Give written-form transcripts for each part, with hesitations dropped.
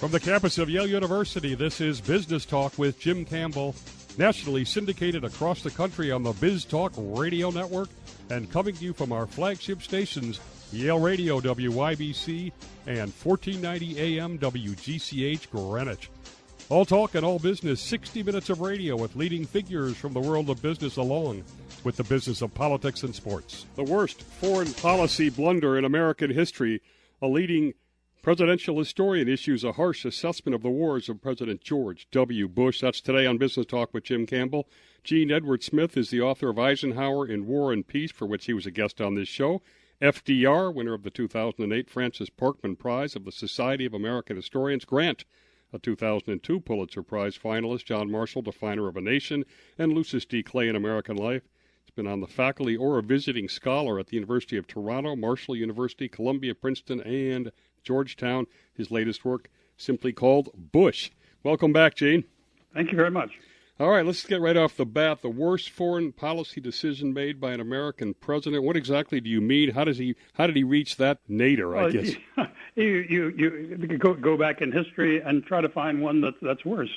From the campus of Yale University, this is Business Talk with Jim Campbell, nationally syndicated across the country on the Biz Talk Radio Network and coming to you from our flagship stations, Yale Radio WYBC and 1490 AM WGCH Greenwich. All talk and all business, 60 minutes of radio with leading figures from the world of business along with the business of politics and sports. The worst foreign policy blunder in American history, a leading presidential historian issues a harsh assessment of the wars of President George W. Bush. That's today on Business Talk with Jim Campbell. Gene Edward Smith is the author of Eisenhower in War and Peace, for which he was a guest on this show. FDR, winner of the 2008 Francis Parkman Prize of the Society of American Historians. Grant, a 2002 Pulitzer Prize finalist. John Marshall, Definer of a Nation. And Lucius D. Clay in American Life. He's been on the faculty or a visiting scholar at the University of Toronto, Marshall University, Columbia, Princeton, and Georgetown. His latest work simply called Bush. Welcome back, Gene. Thank you very much. All right, let's get right off the bat. The worst foreign policy decision made by an American president. What exactly do you mean? How did he reach that nadir, I guess? You go back in history and try to find one that's worse.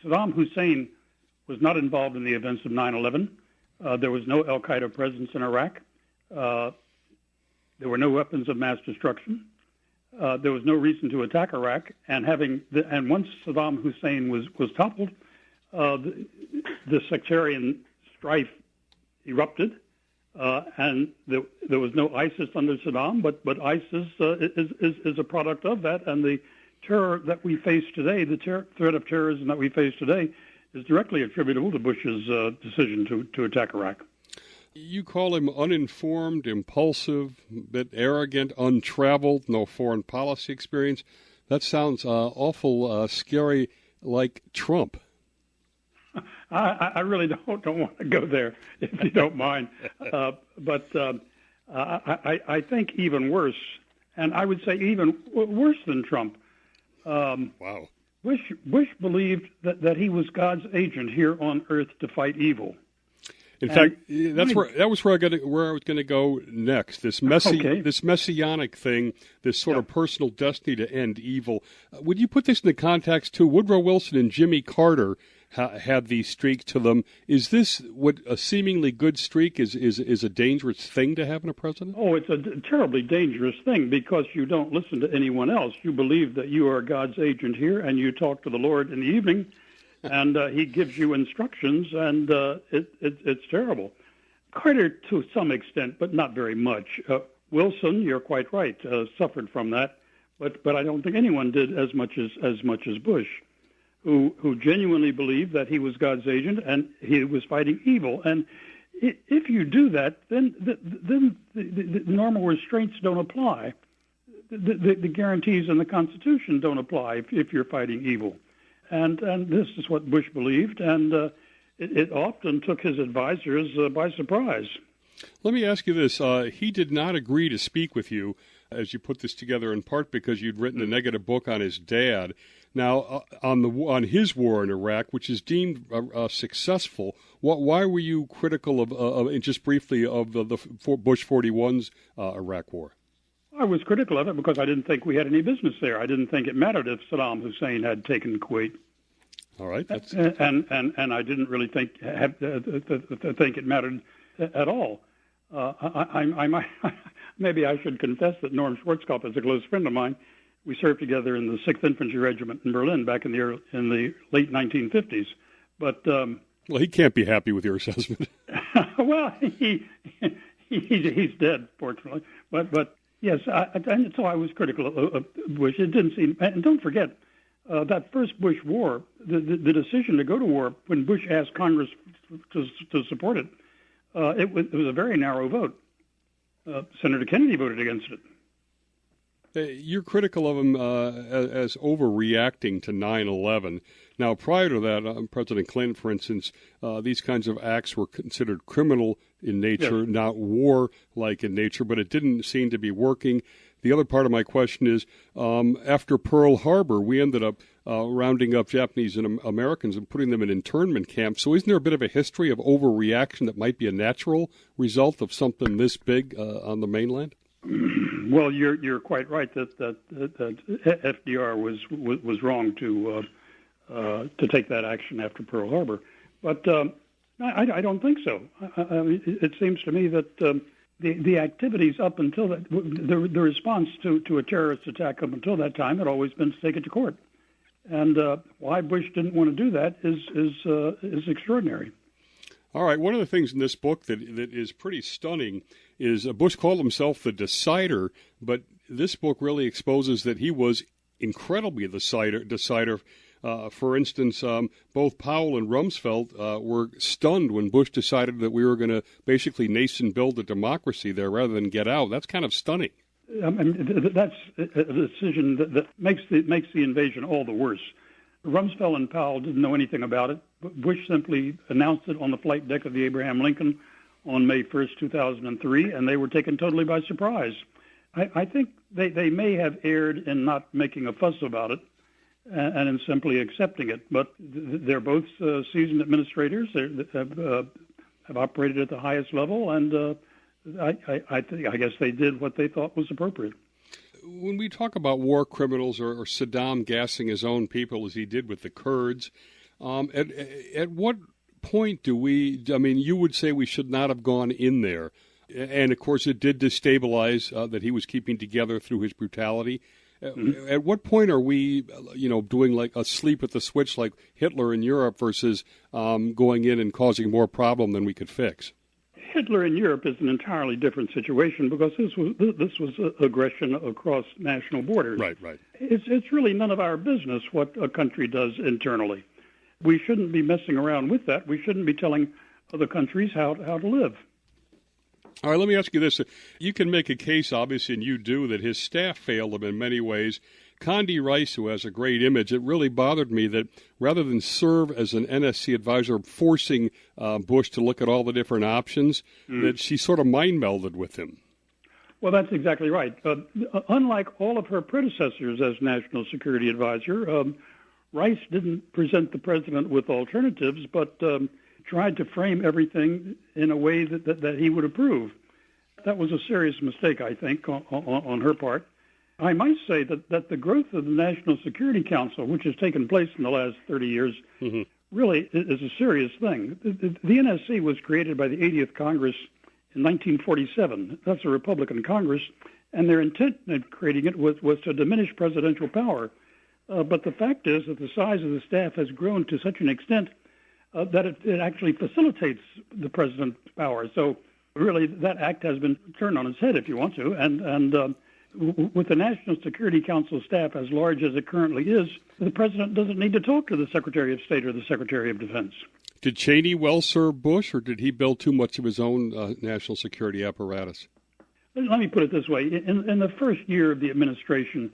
Saddam Hussein was not involved in the events of 9/11. There was no al-Qaeda presence in Iraq. There were no weapons of mass destruction. There was no reason to attack Iraq. And once Saddam Hussein was toppled, the sectarian strife erupted, and there was no ISIS under Saddam, but ISIS is a product of that, and the terror that we face today, the threat of terrorism that we face today, is directly attributable to Bush's decision to attack Iraq. You call him uninformed, impulsive, a bit arrogant, untraveled, no foreign policy experience. That sounds awful scary, like Trump. I really don't want to go there, if you don't mind. But I think even worse, and I would say even worse than Trump. Wow. Bush believed that he was God's agent here on earth to fight evil. In fact, that was where I was going to go next. This messianic thing, this sort of personal destiny to end evil. Would you put this in the context too? Woodrow Wilson and Jimmy Carter had these streaks to them. Is this what a seemingly good streak is a dangerous thing to have in a president? Oh, it's a terribly dangerous thing because you don't listen to anyone else. You believe that you are God's agent here, and you talk to the Lord in the evening, and he gives you instructions, and it's terrible. Carter, to some extent, but not very much. Wilson, you're quite right, suffered from that, but I don't think anyone did as much as Bush, who genuinely believed that he was God's agent and he was fighting evil. And if you do that, then the normal restraints don't apply. The guarantees in the Constitution don't apply if you're fighting evil. And this is what Bush believed, and it often took his advisors by surprise. Let me ask you this. He did not agree to speak with you as you put this together, in part because you'd written a negative book on his dad. Now, on his war in Iraq, which is deemed successful, why were you critical of just briefly, of the Bush 41's Iraq war? I was critical of it because I didn't think we had any business there. I didn't think it mattered if Saddam Hussein had taken Kuwait. All right, and I didn't really think it mattered at all. Maybe I should confess that Norm Schwarzkopf is a close friend of mine. We served together in the 6th Infantry Regiment in Berlin back in the late 1950s. But well, he can't be happy with your assessment. Well, he's dead, fortunately. But yes, and so I was critical of Bush. It didn't seem, and don't forget that first Bush war, the decision to go to war when Bush asked Congress to support it. It was a very narrow vote. Senator Kennedy voted against it. You're critical of him as overreacting to 9/11. Now, prior to that, President Clinton, for instance, these kinds of acts were considered criminal in nature, not war-like in nature, but it didn't seem to be working. The other part of my question is, after Pearl Harbor, we ended up rounding up Japanese and Americans and putting them in internment camps. So isn't there a bit of a history of overreaction that might be a natural result of something this big on the mainland? Well, you're quite right that FDR was wrong to take that action after Pearl Harbor, but I don't think so. I mean, it seems to me that the activities up until that, the response to a terrorist attack up until that time had always been to take it to court, and why Bush didn't want to do that is extraordinary. All right, one of the things in this book that is pretty stunning is Bush called himself the decider, but this book really exposes that he was incredibly the decider. For instance, both Powell and Rumsfeld were stunned when Bush decided that we were going to basically nation build a democracy there rather than get out. That's kind of stunning. That's a decision that makes the invasion all the worse. Rumsfeld and Powell didn't know anything about it. Bush simply announced it on the flight deck of the Abraham Lincoln on May 1st, 2003, and they were taken totally by surprise. I think they may have erred in not making a fuss about it and in simply accepting it. But they're both seasoned administrators. They have operated at the highest level, and I guess they did what they thought was appropriate. When we talk about war criminals or Saddam gassing his own people as he did with the Kurds, at what point do we, I mean, you would say we should not have gone in there. And, of course, it did destabilize that he was keeping together through his brutality. Mm-hmm. At what point are we, doing like a sleep at the switch like Hitler in Europe versus going in and causing more problem than we could fix? Hitler in Europe is an entirely different situation because this was aggression across national borders. Right. It's really none of our business what a country does internally. We shouldn't be messing around with that. We shouldn't be telling other countries how to live. All right, let me ask you this. You can make a case, obviously, and you do, that his staff failed him in many ways. Condi Rice, who has a great image, it really bothered me that rather than serve as an NSC advisor forcing Bush to look at all the different options, that she sort of mind-melded with him. Well, that's exactly right. Unlike all of her predecessors as National Security Advisor, Rice didn't present the president with alternatives, but tried to frame everything in a way that he would approve. That was a serious mistake, I think, on her part. I might say that the growth of the National Security Council, which has taken place in the last 30 years, really is a serious thing. The NSC was created by the 80th Congress in 1947. That's a Republican Congress, and their intent in creating it was to diminish presidential power. But the fact is that the size of the staff has grown to such an extent that it actually facilitates the president's power. So really that act has been turned on its head, if you want to, and with the National Security Council staff as large as it currently is, the president doesn't need to talk to the Secretary of State or the Secretary of Defense. Did Cheney well serve Bush, or did he build too much of his own national security apparatus? Let me put it this way. In the first year of the administration,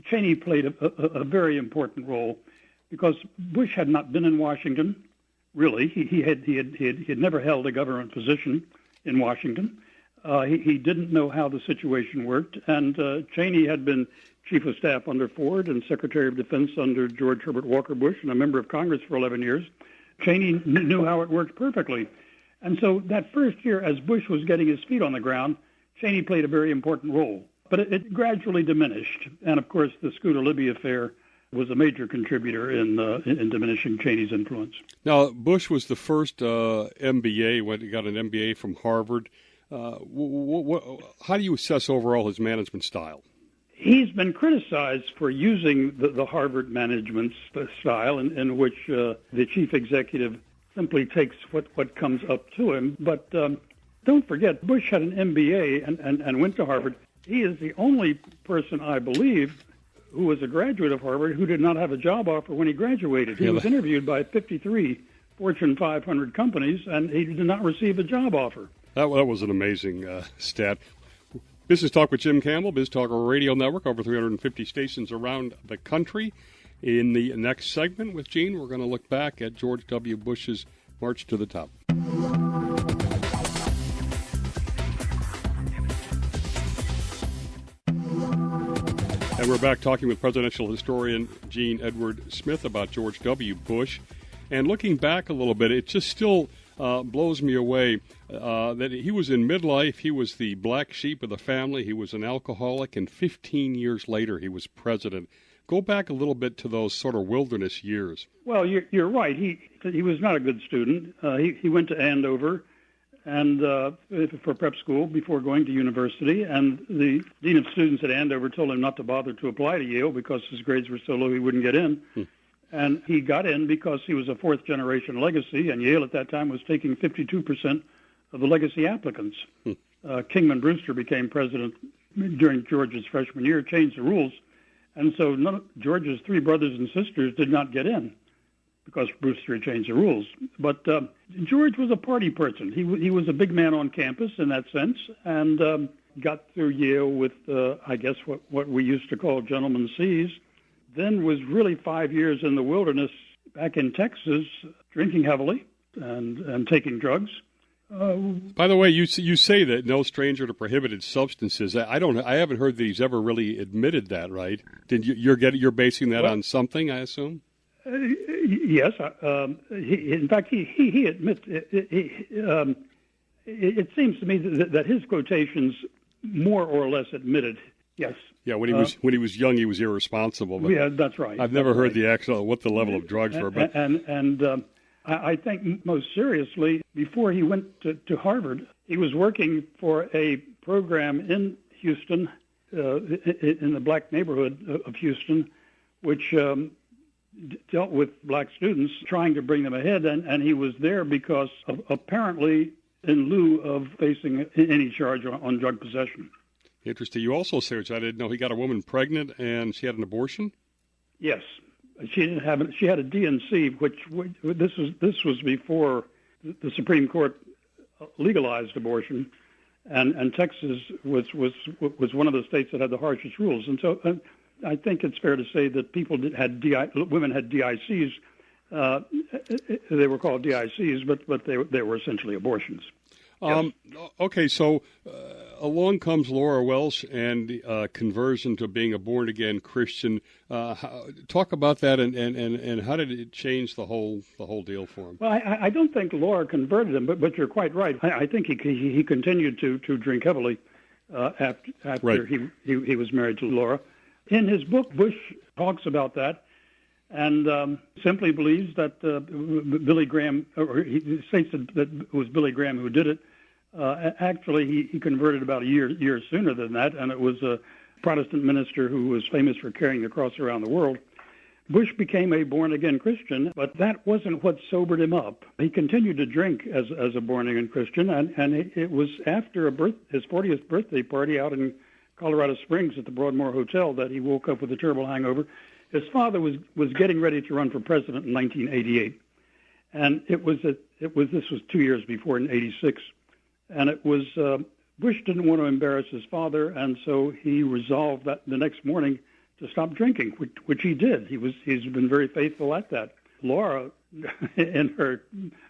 Cheney played a very important role because Bush had not been in Washington, really. He had never held a government position in Washington. He didn't know how the situation worked, and Cheney had been Chief of Staff under Ford and Secretary of Defense under George Herbert Walker Bush and a member of Congress for 11 years. Cheney knew how it worked perfectly. And so that first year, as Bush was getting his feet on the ground, Cheney played a very important role. But it gradually diminished. And, of course, the Scooter Libby affair was a major contributor in diminishing Cheney's influence. Now, Bush was the first MBA, he got an MBA from Harvard. How do you assess overall his management style? He's been criticized for using the Harvard management style in which the chief executive simply takes what comes up to him. But don't forget, Bush had an MBA and went to Harvard. He is the only person, I believe, who was a graduate of Harvard who did not have a job offer when he graduated. He was interviewed by 53 Fortune 500 companies, and he did not receive a job offer. That was an amazing stat. Business Talk with Jim Campbell, Biz Talk Radio Network, over 350 stations around the country. In the next segment with Gene, we're going to look back at George W. Bush's march to the top. And we're back talking with presidential historian Gene Edward Smith about George W. Bush. And looking back a little bit, it's just still blows me away that he was in midlife. He was the black sheep of the family. He was an alcoholic, and 15 years later, he was president. Go back a little bit to those sort of wilderness years. Well, you're right. He was not a good student. He went to Andover and for prep school before going to university, and the dean of students at Andover told him not to bother to apply to Yale because his grades were so low he wouldn't get in. And he got in because he was a fourth-generation legacy, and Yale at that time was taking 52% of the legacy applicants. Kingman Brewster became president during George's freshman year, changed the rules, and so none of George's three brothers and sisters did not get in because Brewster had changed the rules. But George was a party person. He was a big man on campus in that sense, and got through Yale with, I guess, what we used to call gentlemen's C's. Then was really 5 years in the wilderness back in Texas, drinking heavily and taking drugs. By the way, you say that no stranger to prohibited substances. I haven't heard that he's ever really admitted that, right? You're basing that on something, I assume? Yes. In fact, he admits it seems to me that his quotations more or less admitted. Yes. Yeah, when he was young, he was irresponsible. But yeah, that's right. I've never heard the actual what the level of drugs were. But I think most seriously, before he went to Harvard, he was working for a program in Houston, in the black neighborhood of Houston, which dealt with black students, trying to bring them ahead. And he was there because of, apparently in lieu of facing any charge on drug possession. Interesting. You also say, which I didn't know, he got a woman pregnant and she had an abortion? Yes. She didn't have it. She had a DNC, which this was before the Supreme Court legalized abortion, and Texas was one of the states that had the harshest rules. And so I think it's fair to say that women had DICs. They were called DICs, but they were essentially abortions. Yes. Okay, so along comes Laura Welsh and conversion to being a born-again Christian. Talk about that, and how did it change the whole deal for him? Well, I don't think Laura converted him, but you're quite right. I think he continued to drink heavily after right. he was married to Laura. In his book, Bush talks about that, and simply believes that Billy Graham, or he states that it was Billy Graham who did it. Actually, he converted about a year sooner than that, and it was a Protestant minister who was famous for carrying the cross around the world. Bush became a born-again Christian, but that wasn't what sobered him up. He continued to drink as a born-again Christian, and it was after his 40th birthday party out in Colorado Springs at the Broadmoor Hotel that he woke up with a terrible hangover. His father was getting ready to run for president in 1988, and this was 2 years before in '86, and it was Bush didn't want to embarrass his father, and so he resolved that the next morning to stop drinking, which he did. He's been very faithful at that. Laura, in her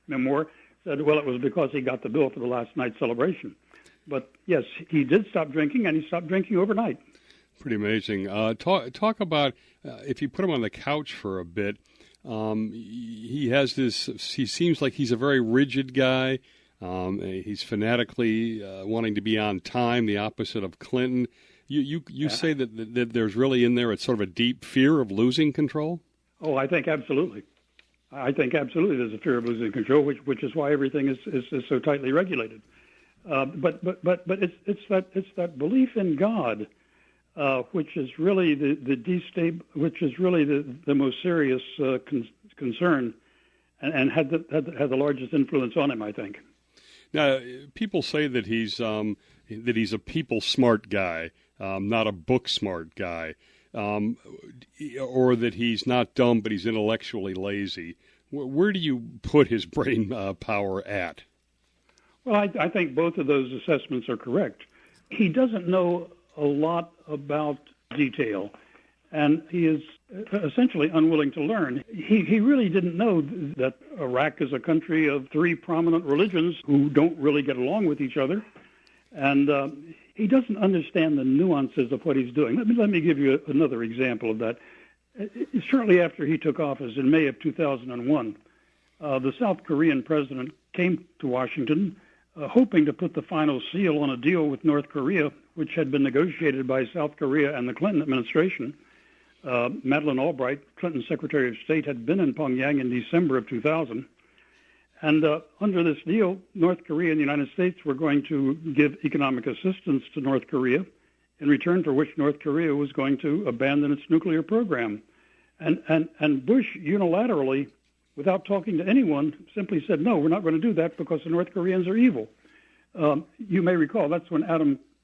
memoir, said, well, it was because he got the bill for the last night's celebration. But yes, he did stop drinking, and he stopped drinking overnight. Pretty amazing. Talk about if you put him on the couch for a bit. He has this. He seems like he's a very rigid guy. He's fanatically wanting to be on time, the opposite of Clinton. You say that there's really in there it's sort of a deep fear of losing control? Oh, I think absolutely. There's a fear of losing control, which is why everything is so tightly regulated. But it's that belief in God, which is really which is really the most serious concern, and had the largest influence on him, I think. Now, people say that he's a people smart guy, not a book smart guy, or that he's not dumb but he's intellectually lazy. Where do you put his brain power at? Well, I think both of those assessments are correct. He doesn't know a lot about detail, and he is essentially unwilling to learn. He really didn't know that Iraq is a country of three prominent religions who don't really get along with each other, and he doesn't understand the nuances of what he's doing. Let me give you another example of that. Shortly after he took office in May of 2001, the South Korean president came to Washington hoping to put the final seal on a deal with North Korea, which had been negotiated by South Korea and the Clinton administration. Madeleine Albright, Clinton's Secretary of State, had been in Pyongyang in December of 2000. And under this deal, North Korea and the United States were going to give economic assistance to North Korea, in return for which North Korea was going to abandon its nuclear program. And Bush unilaterally, without talking to anyone, simply said, no, we're not going to do that because the North Koreans are evil. You may recall that's when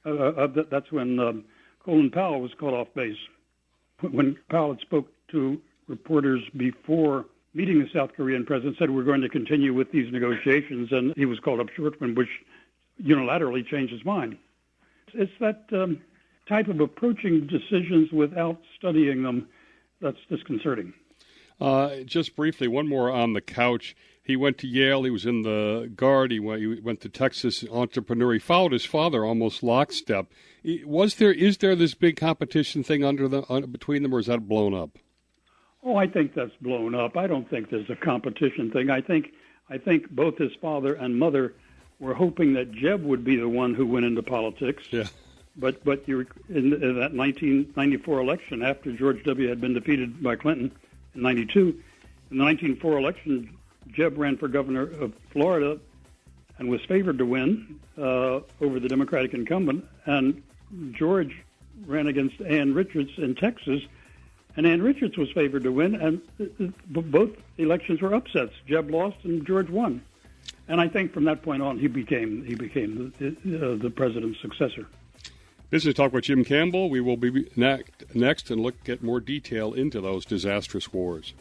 Colin Powell was called off base. When Powell had spoke to reporters before meeting the South Korean president, said we're going to continue with these negotiations, and he was called up short when Bush unilaterally changed his mind. It's that type of approaching decisions without studying them that's disconcerting. Just briefly, one more on the couch. He went to Yale. He was in the Guard. He went to Texas, entrepreneur. He followed his father almost lockstep. Is there this big competition thing between them, or is that blown up? Oh, I think that's blown up. I don't think there's a competition thing. I think both his father and mother were hoping that Jeb would be the one who went into politics. Yeah. But you're in that 1994 election, after George W. had been defeated by Clinton in 92, in the 1994 election, Jeb ran for governor of Florida and was favored to win over the Democratic incumbent. And George ran against Ann Richards in Texas, and Ann Richards was favored to win. And both elections were upsets. Jeb lost and George won. And I think from that point on, he became the president's successor. Business Talk with Jim Campbell. We will be next and look at more detail into those disastrous wars.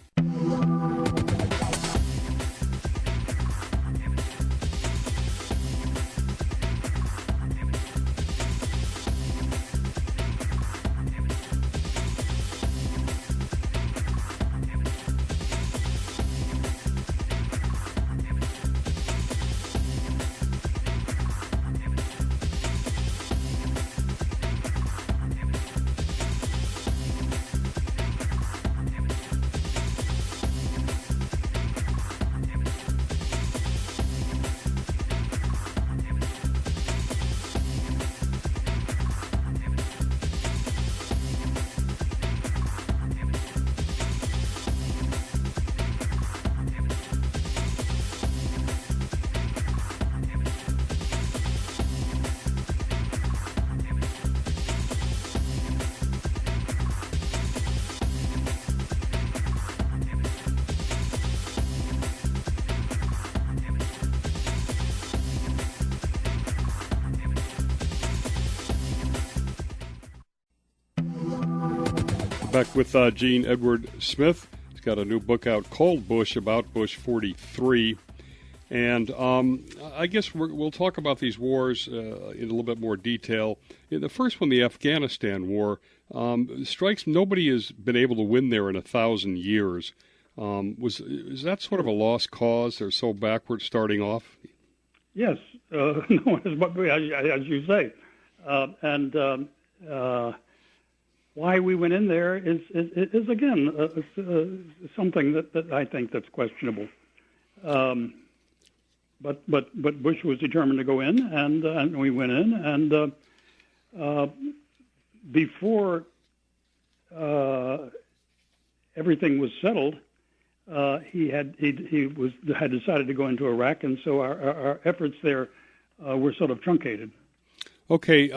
Back with Gene Edward Smith. He's got a new book out called Bush, about Bush 43. And I guess we'll talk about these wars in a little bit more detail. In the first one, the Afghanistan war, strikes nobody has been able to win there in 1,000 years. Is that sort of a lost cause? They're so backward starting off? Yes, no, as you say. Why we went in there is again something that I think that's questionable. But Bush was determined to go in, and we went in, and before everything was settled, he had decided to go into Iraq, and so our efforts there were sort of truncated. Okay,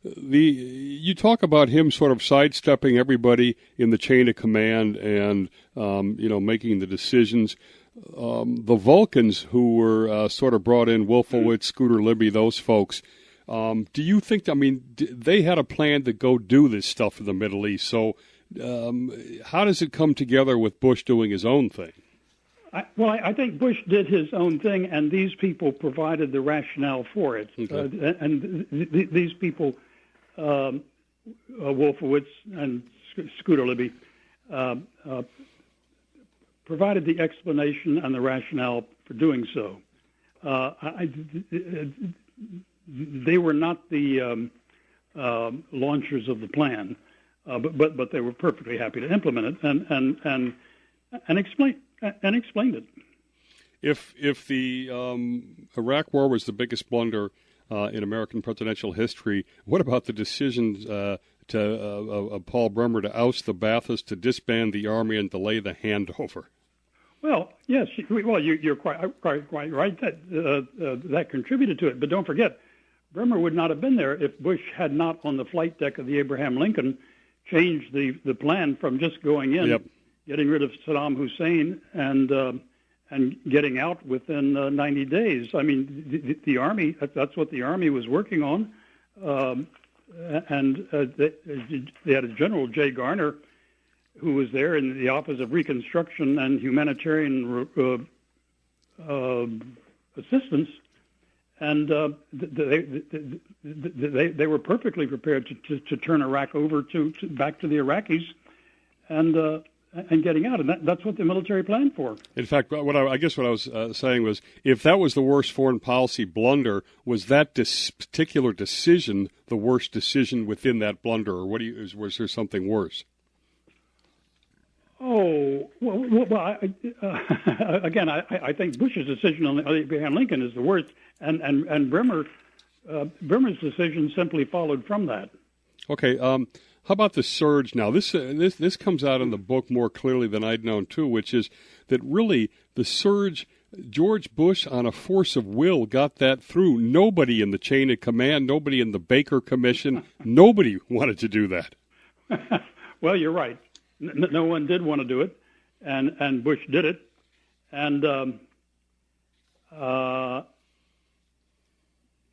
you talk about him sort of sidestepping everybody in the chain of command and making the decisions. The Vulcans, who were sort of brought in, Wolfowitz, Scooter Libby, those folks. Do you think? They had a plan to go do this stuff in the Middle East. So, how does it come together with Bush doing his own thing? I think Bush did his own thing, and these people provided the rationale for it. Okay. These people, Wolfowitz and Scooter Libby, provided the explanation and the rationale for doing so. They were not the launchers of the plan, but they were perfectly happy to implement it and explained it. If the Iraq War was the biggest blunder in American presidential history, what about the decisions of Paul Bremer to oust the Baathists, to disband the army, and delay the handover? Well, yes. Well, you're quite right that contributed to it. But don't forget, Bremer would not have been there if Bush had not, on the flight deck of the Abraham Lincoln, changed the plan from just going in, getting rid of Saddam Hussein, and getting out within 90 days. I mean, the Army, that's what the Army was working on. And they had a General J. Garner, who was there in the Office of Reconstruction and Humanitarian Assistance. And they were perfectly prepared to turn Iraq over back to the Iraqis, and getting out, and that's what the military planned for. In fact, what I was saying was, if that was the worst foreign policy blunder, was that particular decision the worst decision within that blunder, or was there something worse? Oh, well again, I think Bush's decision on Abraham Lincoln is the worst, and Bremer's decision simply followed from that. Okay, how about the surge now? This comes out in the book more clearly than I'd known too, which is that really the surge, George Bush on a force of will got that through. Nobody in the chain of command, nobody in the Baker Commission, nobody wanted to do that. Well, you're right. No one did want to do it, and Bush did it, and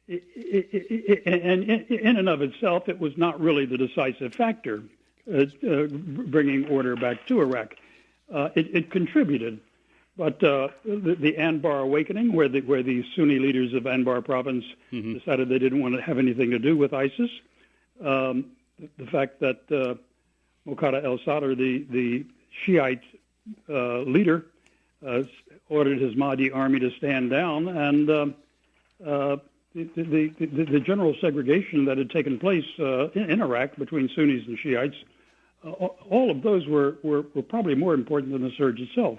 in and of itself, it was not really the decisive factor bringing order back to Iraq. It contributed, but the Anbar awakening, where the Sunni leaders of Anbar province decided they didn't want to have anything to do with ISIS, the fact that Muqtada al-Sadr, the Shiite leader, ordered his Mahdi army to stand down, and the general segregation that had taken place in Iraq between Sunnis and Shiites, all of those were probably more important than the surge itself.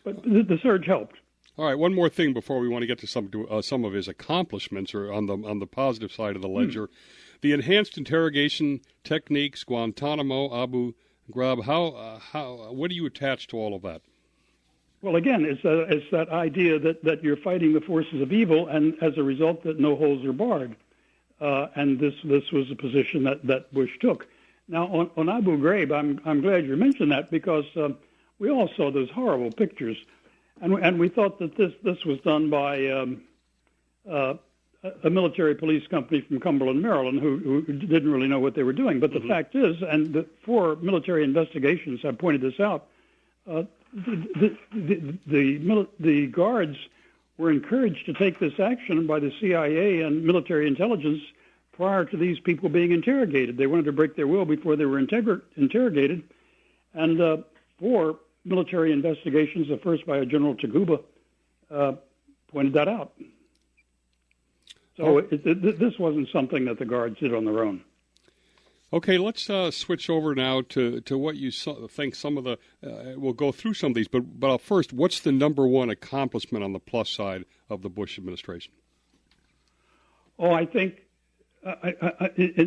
But the surge helped. All right, one more thing before we want to get to some of his accomplishments, or on the positive side of the ledger. The enhanced interrogation techniques, Guantanamo, Abu Ghraib, what do you attach to all of that? Well, again, it's that idea that you're fighting the forces of evil, and as a result, that no holes are barred. And this was a position that Bush took. Now, on Abu Ghraib, I'm glad you mentioned that, because we all saw those horrible pictures, and we thought that this was done by a military police company from Cumberland, Maryland, who didn't really know what they were doing. But the fact is, and the 4 military investigations have pointed this out, the guards were encouraged to take this action by the CIA and military intelligence prior to these people being interrogated. They wanted to break their will before they were interrogated. And 4 military investigations, the first by a General Taguba, pointed that out. So this wasn't something that the guards did on their own. Okay, let's switch over now to what you think some of the we'll go through some of these, but first, what's the number one accomplishment on the plus side of the Bush administration? Oh, I think,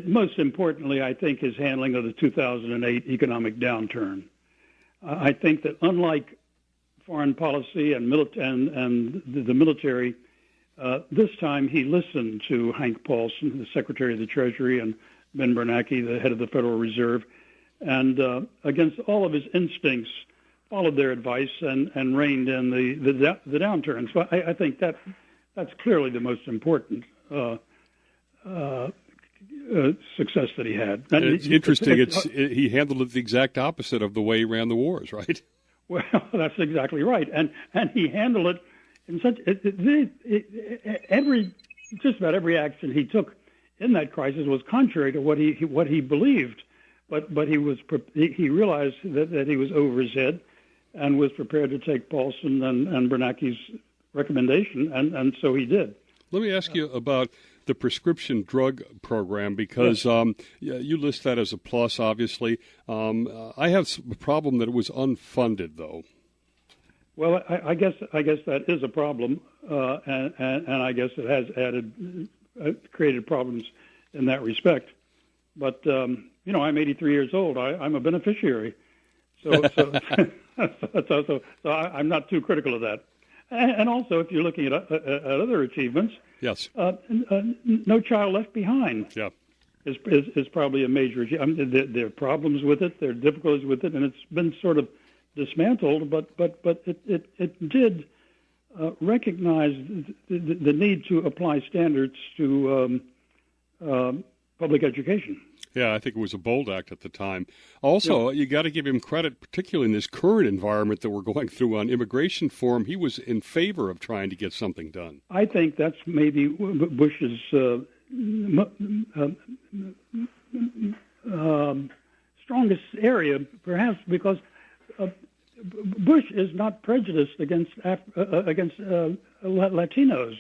most importantly, I think his handling of the 2008 economic downturn. I think that unlike foreign policy and the military, this time he listened to Hank Paulson, the Secretary of the Treasury, and Ben Bernanke, the head of the Federal Reserve, and against all of his instincts, followed their advice and reined in the downturn. So I think that's clearly the most important success that he had. And it's interesting. He handled it the exact opposite of the way he ran the wars, right? Well, that's exactly right, and he handled it in such just about every action he took in that crisis was contrary to what he believed, but he realized that he was over his head, and was prepared to take Paulson and Bernanke's recommendation, and so he did. Let me ask you about the prescription drug program, because you list that as a plus, obviously. I have a problem that it was unfunded, though. Well, I guess that is a problem, and I guess it has created problems in that respect. But I'm 83 years old. I'm a beneficiary, so I'm not too critical of that. And also, if you're looking at other achievements, yes, No Child Left Behind. Yeah. Is probably a major achievement. I mean, there are problems with it, there are difficulties with it, and it's been sort of dismantled. But it did recognize the need to apply standards to public education. Yeah, I think it was a bold act at the time. Also, You got to give him credit, particularly in this current environment that we're going through on immigration reform. He was in favor of trying to get something done. I think that's maybe Bush's strongest area, perhaps because Bush is not prejudiced against Latinos.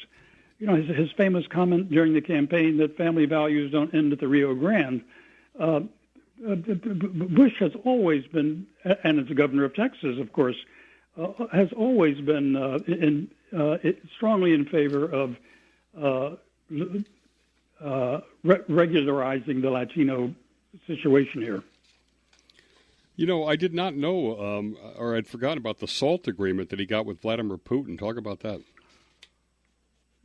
You know, his famous comment during the campaign that family values don't end at the Rio Grande. Bush has always been, and as the governor of Texas, of course, has always been strongly in favor of regularizing the Latino situation here. You know, I did not know, or I'd forgotten about the SALT agreement that he got with Vladimir Putin. Talk about that.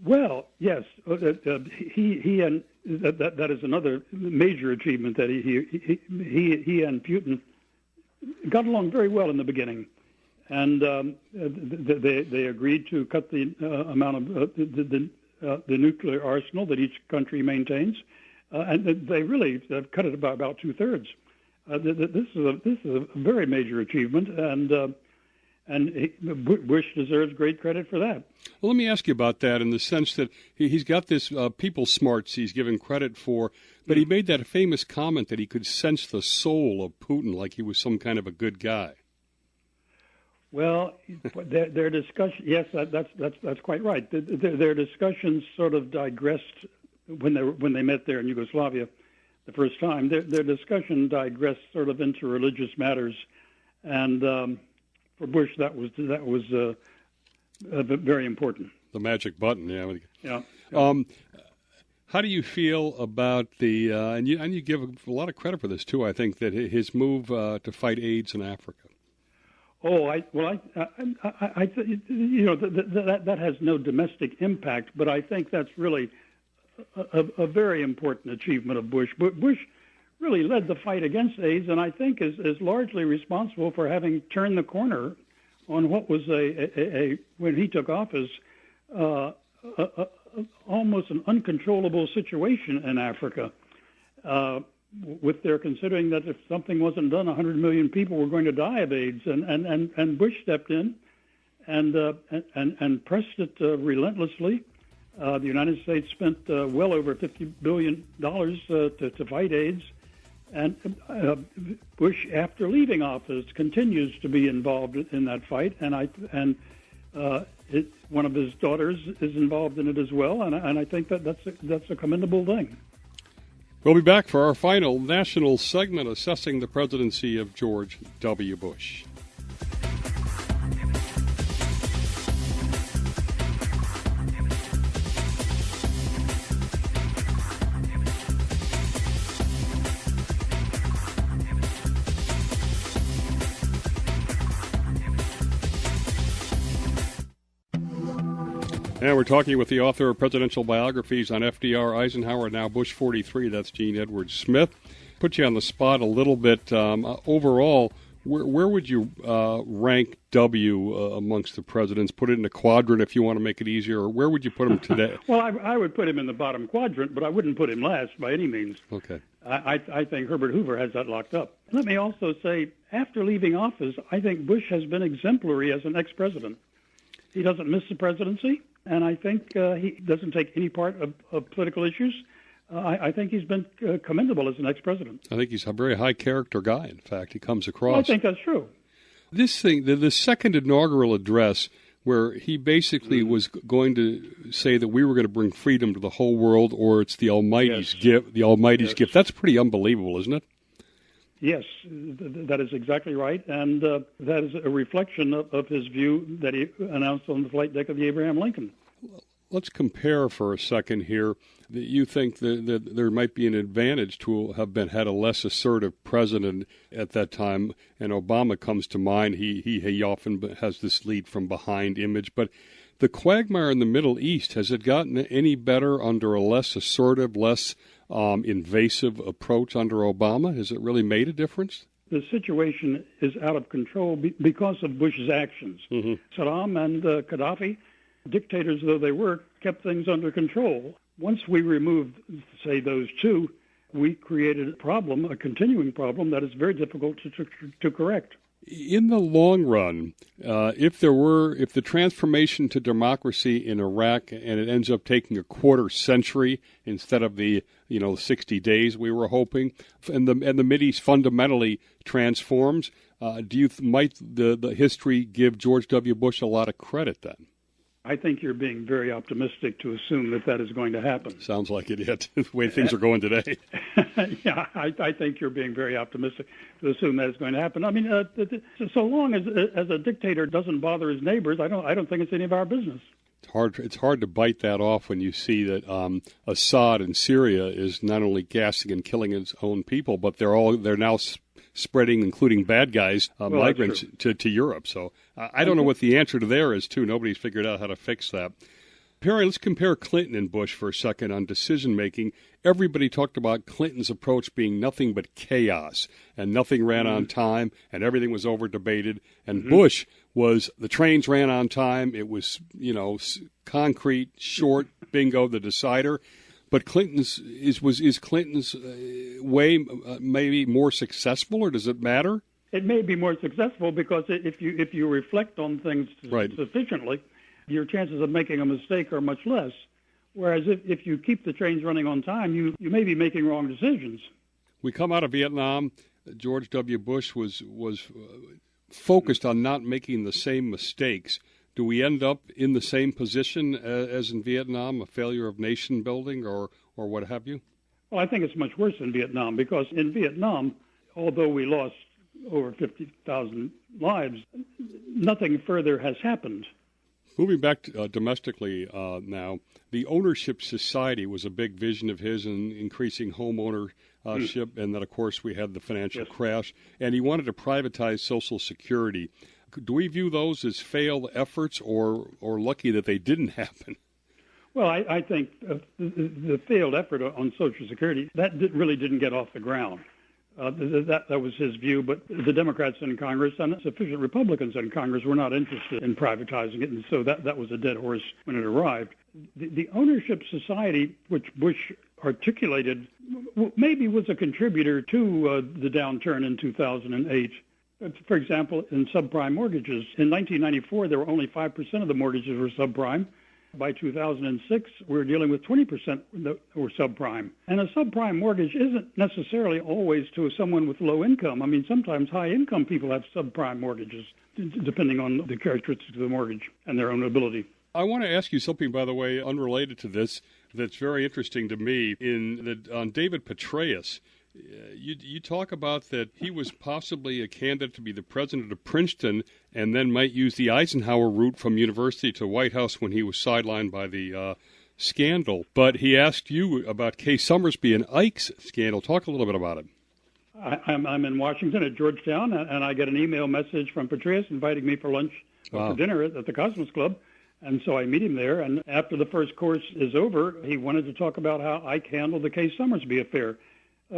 Well, yes, he and that is another major achievement that he and Putin got along very well in the beginning, and they agreed to cut the amount of the nuclear arsenal that each country maintains, and they really cut it by about 2/3. This is a very major achievement, and Bush deserves great credit for that. Well, let me ask you about that in the sense that he's got this people smarts he's given credit for, but he made that famous comment that he could sense the soul of Putin, like he was some kind of a good guy. Well, their discussion, yes, that's quite right. Their discussions sort of digressed when they met there in Yugoslavia the first time. Their discussion digressed sort of into religious matters, and for Bush, that was very important. The magic button, yeah. Yeah. How do you feel about the and you give a lot of credit for this too? I think that his move to fight AIDS in Africa. Oh, I you know, that has no domestic impact, but I think that's really a very important achievement of Bush. Bush really led the fight against AIDS, and I think is largely responsible for having turned the corner on what was when he took office, almost an uncontrollable situation in Africa. With their considering that if something wasn't done, 100 million people were going to die of AIDS, and Bush stepped in and pressed it relentlessly. The United States spent well over $50 billion to fight AIDS. And Bush, after leaving office, continues to be involved in that fight, and one of his daughters is involved in it as well, and I think that's a commendable thing. We'll be back for our final national segment assessing the presidency of George W. Bush. And we're talking with the author of presidential biographies on FDR, Eisenhower, now Bush 43. That's Gene Edwards Smith. Put you on the spot a little bit. Overall, where would you rank W amongst the presidents? Put it in a quadrant if you want to make it easier, or where would you put him today? Well, I would put him in the bottom quadrant, but I wouldn't put him last by any means. Okay. I think Herbert Hoover has that locked up. Let me also say, after leaving office, I think Bush has been exemplary as an ex-president. He doesn't miss the presidency, and I think he doesn't take any part of political issues. I think he's been commendable as an ex-president. I think he's a very high-character guy, in fact. He comes across. Well, I think that's true. This thing, the second inaugural address, where he basically was going to say that we were going to bring freedom to the whole world, or it's the Almighty's gift. The Almighty's gift. That's pretty unbelievable, isn't it? Yes, that is exactly right, and that is a reflection of his view that he announced on the flight deck of the Abraham Lincoln. Let's compare for a second here. You think that there might be an advantage to have had a less assertive president at that time, and Obama comes to mind. He often has this lead from behind image, but the quagmire in the Middle East, has it gotten any better under a less assertive, less invasive approach under Obama? Has it really made a difference? The situation is out of control because of Bush's actions. Mm-hmm. Saddam and Gaddafi, dictators though they were, kept things under control. Once we removed, say, those two, we created a problem, a continuing problem that is very difficult to correct. In the long run, if the transformation to democracy in Iraq and it ends up taking a quarter century instead of the 60 days we were hoping, and the Mideast fundamentally transforms, might the history give George W. Bush a lot of credit then? I think you're being very optimistic to assume that is going to happen. Sounds like it is, the way things are going today. Yeah, I think you're being very optimistic to assume that is going to happen. I mean, so long as a dictator doesn't bother his neighbors, I don't think it's any of our business. It's hard to bite that off when you see that Assad in Syria is not only gassing and killing his own people, but they're now spreading, including bad guys, migrants to Europe. So I don't know what the answer to there is, too. Nobody's figured out how to fix that. Perry, let's compare Clinton and Bush for a second on decision-making. Everybody talked about Clinton's approach being nothing but chaos, and nothing ran on time, and everything was over-debated. And Bush was, the trains ran on time. It was, concrete, short, bingo, the decider. But is Clinton's way maybe more successful, or does it matter? It may be more successful because if you reflect on things sufficiently, your chances of making a mistake are much less. Whereas if you keep the trains running on time, you may be making wrong decisions. We come out of Vietnam. George W. Bush was focused on not making the same mistakes. Do we end up in the same position as in Vietnam, a failure of nation building or what have you? Well, I think it's much worse in Vietnam because in Vietnam, although we lost over 50,000 lives, nothing further has happened. Moving back to, domestically now, the ownership society was a big vision of his in increasing home ownership, and then, of course, we had the financial crash, and he wanted to privatize Social Security. Do we view those as failed efforts or lucky that they didn't happen? Well, I think the failed effort on Social Security, that really didn't get off the ground. That was his view, but the Democrats in Congress and sufficient Republicans in Congress were not interested in privatizing it, and so that was a dead horse when it arrived. The ownership society, which Bush articulated, maybe was a contributor to the downturn in 2008. For example, in subprime mortgages. In 1994, there were only 5% of the mortgages were subprime. By 2006, we were dealing with 20% that were subprime. And a subprime mortgage isn't necessarily always to someone with low income. I mean, sometimes high-income people have subprime mortgages, depending on the characteristics of the mortgage and their own ability. I want to ask you something, by the way, unrelated to this, that's very interesting to me. On David Petraeus, you talk about that he was possibly a candidate to be the president of Princeton and then might use the Eisenhower route from university to White House when he was sidelined by the scandal. But he asked you about Kay Summersby and Ike's scandal. Talk a little bit about it. I'm in Washington at Georgetown, and I get an email message from Petraeus inviting me for lunch or for dinner at the Cosmos Club. And so I meet him there, and after the first course is over, he wanted to talk about how Ike handled the Kay Summersby affair.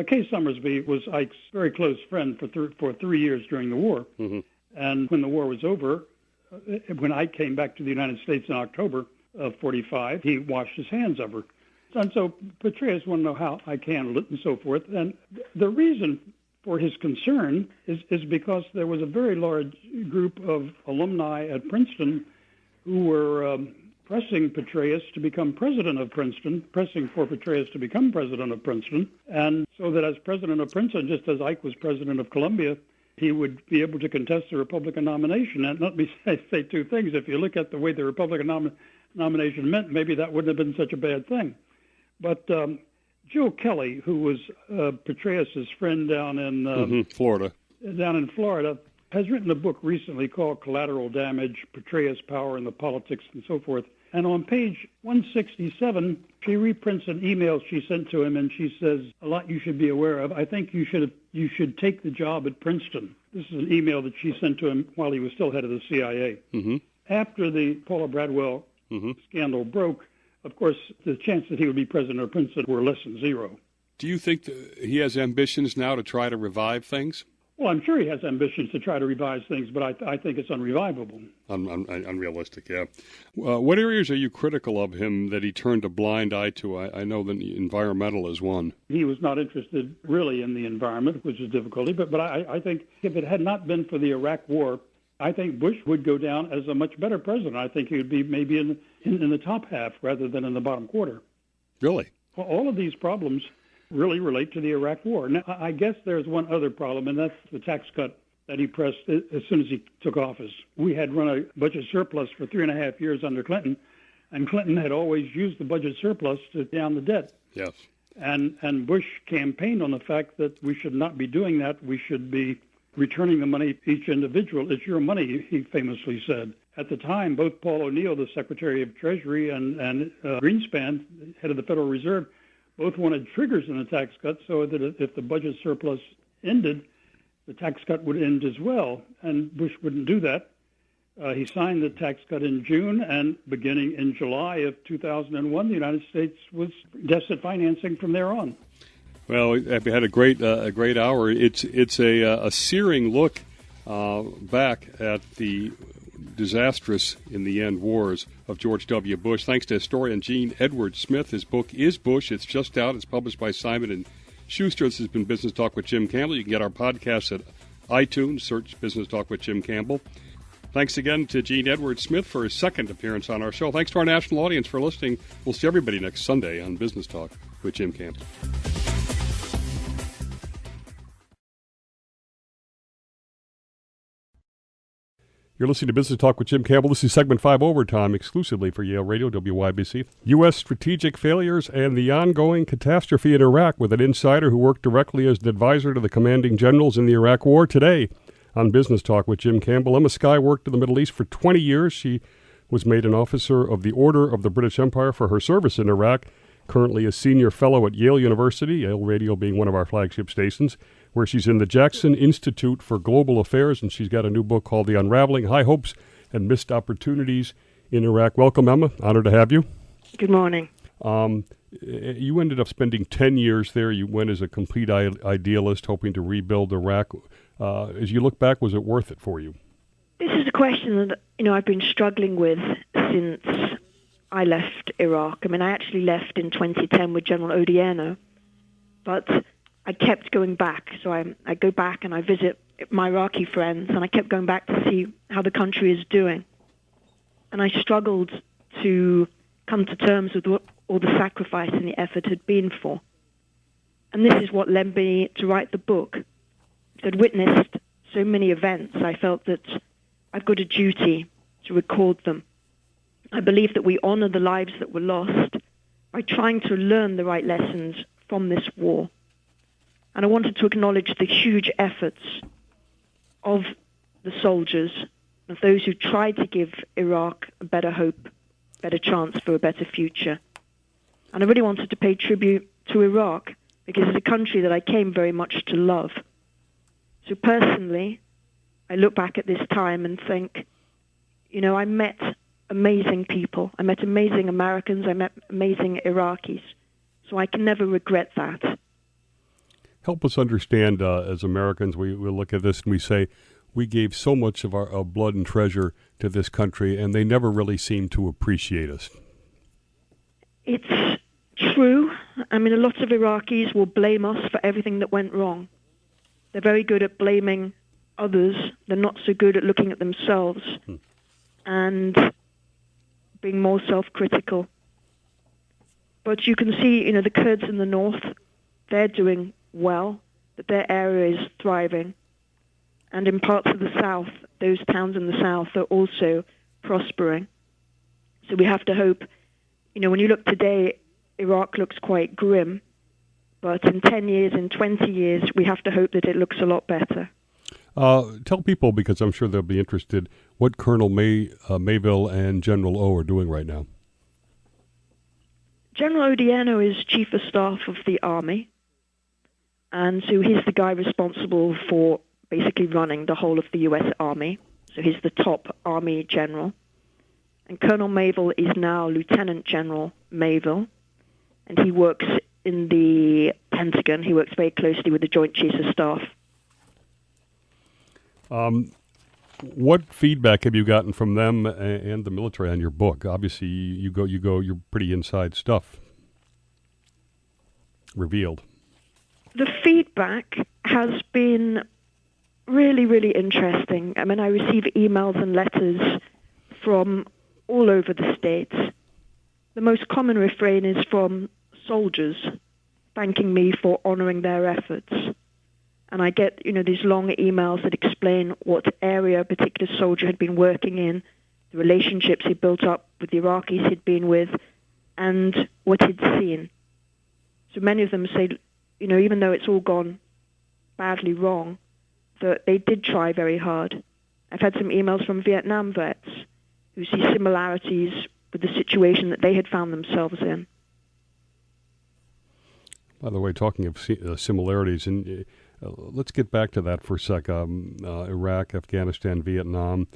Kay Summersby was Ike's very close friend for 3 years during the war. Mm-hmm. And when the war was over, when Ike came back to the United States in October of 45, he washed his hands of her. And so Petraeus wanted to know how Ike handled it and so forth. And the reason for his concern is because there was a very large group of alumni at Princeton who were pressing Petraeus to become president of Princeton, pressing for Petraeus to become president of Princeton, and so that as president of Princeton, just as Ike was president of Columbia, he would be able to contest the Republican nomination. And let me say two things. If you look at the way the Republican nomination meant, maybe that wouldn't have been such a bad thing. But Joe Kelly, who was Petraeus' friend down in Florida, has written a book recently called Collateral Damage, Petraeus' Power in the Politics and so forth. And on page 167, she reprints an email she sent to him, and she says, a lot you should be aware of. I think you should take the job at Princeton. This is an email that she sent to him while he was still head of the CIA. After the Paula Bradwell scandal broke, of course, the chance that he would be president of Princeton were less than zero. Do you think that he has ambitions now to try to revive things? Well, I'm sure he has ambitions to try to revise things, but I think it's unrevivable. Unrealistic, yeah. What areas are you critical of him that he turned a blind eye to? I know that environmental is one. He was not interested really in the environment, which is difficulty, but I think if it had not been for the Iraq War, I think Bush would go down as a much better president. I think he would be maybe in the top half rather than in the bottom quarter. Really? Well, all of these problems really relate to the Iraq War. Now, I guess there's one other problem, and that's the tax cut that he pressed as soon as he took office. We had run a budget surplus for 3.5 years under Clinton, and Clinton had always used the budget surplus to pay down the debt. Yes. And Bush campaigned on the fact that we should not be doing that. We should be returning the money to each individual. It's your money, he famously said. At the time, both Paul O'Neill, the Secretary of Treasury, and Greenspan, head of the Federal Reserve, both wanted triggers in the tax cut so that if the budget surplus ended, the tax cut would end as well. And Bush wouldn't do that. He signed the tax cut in June, and beginning in July of 2001, the United States was deficit financing from there on. Well, we had a great hour. It's a searing look back at the disastrous, in the end, wars of George W. Bush. Thanks to historian Gene Edward Smith. His book is Bush. It's just out. It's published by Simon & Schuster. This has been Business Talk with Jim Campbell. You can get our podcast at iTunes. Search Business Talk with Jim Campbell. Thanks again to Gene Edward Smith for his second appearance on our show. Thanks to our national audience for listening. We'll see everybody next Sunday on Business Talk with Jim Campbell. You're listening to Business Talk with Jim Campbell. This is Segment 5 Overtime, exclusively for Yale Radio, WYBC. U.S. strategic failures and the ongoing catastrophe in Iraq, with an insider who worked directly as an advisor to the commanding generals in the Iraq War. Today on Business Talk with Jim Campbell, Emma Skye worked in the Middle East for 20 years. She was made an officer of the Order of the British Empire for her service in Iraq, currently a senior fellow at Yale University, Yale Radio being one of our flagship stations, where she's in the Jackson Institute for Global Affairs, and she's got a new book called The Unraveling High Hopes and Missed Opportunities in Iraq. Welcome, Emma. Honored to have you. Good morning. You ended up spending 10 years there. You went as a complete idealist, hoping to rebuild Iraq. As you look back, was it worth it for you? This is a question that I've been struggling with since I left Iraq. I mean, I actually left in 2010 with General Odierno, but I kept going back. So I go back and I visit my Iraqi friends, and I kept going back to see how the country is doing. And I struggled to come to terms with what all the sacrifice and the effort had been for. And this is what led me to write the book. I'd witnessed so many events, I felt that I've got a duty to record them. I believe that we honor the lives that were lost by trying to learn the right lessons from this war. And I wanted to acknowledge the huge efforts of the soldiers, of those who tried to give Iraq a better hope, better chance for a better future. And I really wanted to pay tribute to Iraq, because it's a country that I came very much to love. So personally, I look back at this time and think, I met amazing people. I met amazing Americans. I met amazing Iraqis. So I can never regret that. Help us understand, as Americans, we look at this and we say, we gave so much of our blood and treasure to this country, and they never really seem to appreciate us. It's true. I mean, a lot of Iraqis will blame us for everything that went wrong. They're very good at blaming others. They're not so good at looking at themselves and being more self-critical. But you can see, the Kurds in the north, they're doing well, that their area is thriving. And in parts of the south, those towns in the south are also prospering. So we have to hope, when you look today, Iraq looks quite grim, But in 10 years, in 20 years, we have to hope that it looks a lot better. Tell people, because I'm sure they'll be interested, what Colonel Mayville and General O are doing right now. General Odierno is Chief of Staff of the Army, and so he's the guy responsible for basically running the whole of the U.S. Army. So he's the top Army general. And Colonel Mayville is now Lieutenant General Mayville, and he works in the Pentagon. He works very closely with the Joint Chiefs of Staff. What feedback have you gotten from them and the military on your book? Obviously, you're pretty inside stuff revealed. The feedback has been really, really interesting. I mean, I receive emails and letters from all over the States. The most common refrain is from soldiers thanking me for honoring their efforts. And I get, these long emails that explain what area a particular soldier had been working in, the relationships he built up with the Iraqis he'd been with, and what he'd seen. So many of them say, even though it's all gone badly wrong, that they did try very hard. I've had some emails from Vietnam vets who see similarities with the situation that they had found themselves in. By the way, talking of similarities, and let's get back to that for a sec. Iraq, Afghanistan, Vietnam.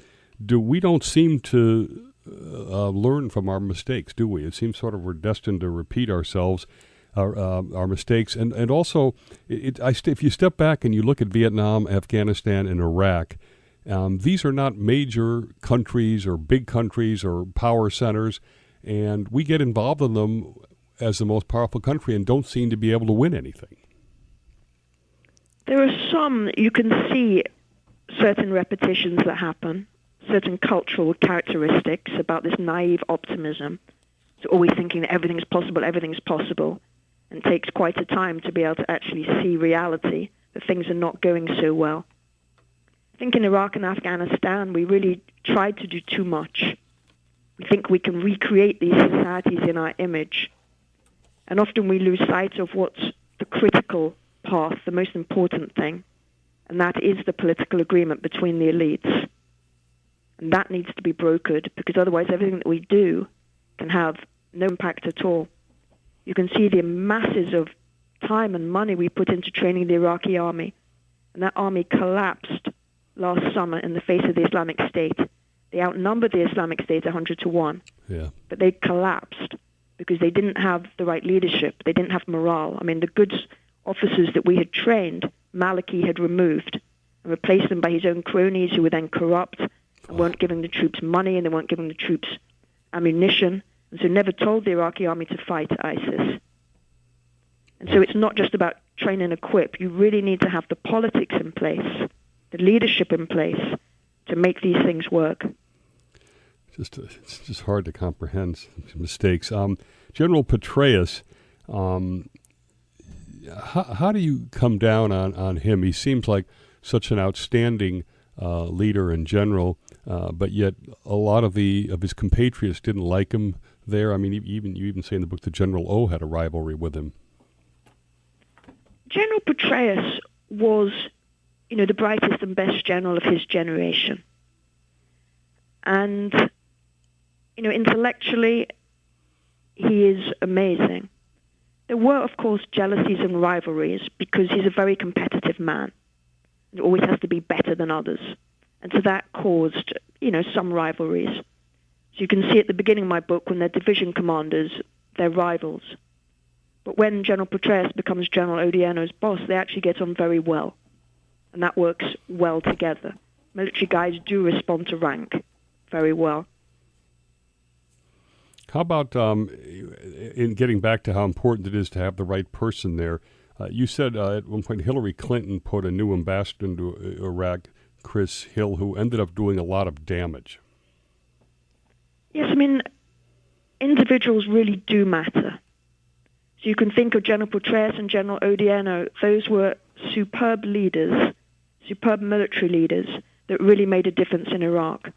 We don't seem to learn from our mistakes, do we? It seems sort of we're destined to repeat ourselves, our mistakes. And also, if you step back and you look at Vietnam, Afghanistan, and Iraq, these are not major countries or big countries or power centers, and we get involved in them as the most powerful country and don't seem to be able to win anything. There are some, you can see certain repetitions that happen, certain cultural characteristics about this naive optimism. So always thinking that everything's possible, and it takes quite a time to be able to actually see reality, that things are not going so well. I think in Iraq and Afghanistan, we really tried to do too much. We think we can recreate these societies in our image. And often we lose sight of what's the critical path, the most important thing, and that is the political agreement between the elites. And that needs to be brokered, because otherwise everything that we do can have no impact at all. You can see the masses of time and money we put into training the Iraqi army, and that army collapsed last summer in the face of the Islamic State. They outnumbered the Islamic State 100 to 1, but they collapsed because they didn't have the right leadership. They didn't have morale. I mean, the good officers that we had trained, Maliki had removed and replaced them by his own cronies who were then corrupt and weren't giving the troops money, and they weren't giving the troops ammunition, and so never told the Iraqi army to fight ISIS. And so it's not just about train and equip. You really need to have the politics in place, the leadership in place to make these things work. It's just hard to comprehend mistakes. General Petraeus, how do you come down on him? He seems like such an outstanding leader and general, but yet a lot of his compatriots didn't like him there. I mean, you even say in the book that General O had a rivalry with him. General Petraeus was, the brightest and best general of his generation. And, intellectually, he is amazing. There were, of course, jealousies and rivalries because he's a very competitive man. It always has to be better than others. And so that caused, some rivalries. So you can see at the beginning of my book, when they're division commanders, they're rivals. But when General Petraeus becomes General Odierno's boss, they actually get on very well. And that works well together. Military guys do respond to rank very well. How about in getting back to how important it is to have the right person there? You said at one point Hillary Clinton put a new ambassador into Iraq, Chris Hill, who ended up doing a lot of damage. Yes, I mean, individuals really do matter. So you can think of General Petraeus and General Odierno. Those were superb leaders, superb military leaders that really made a difference in Iraq.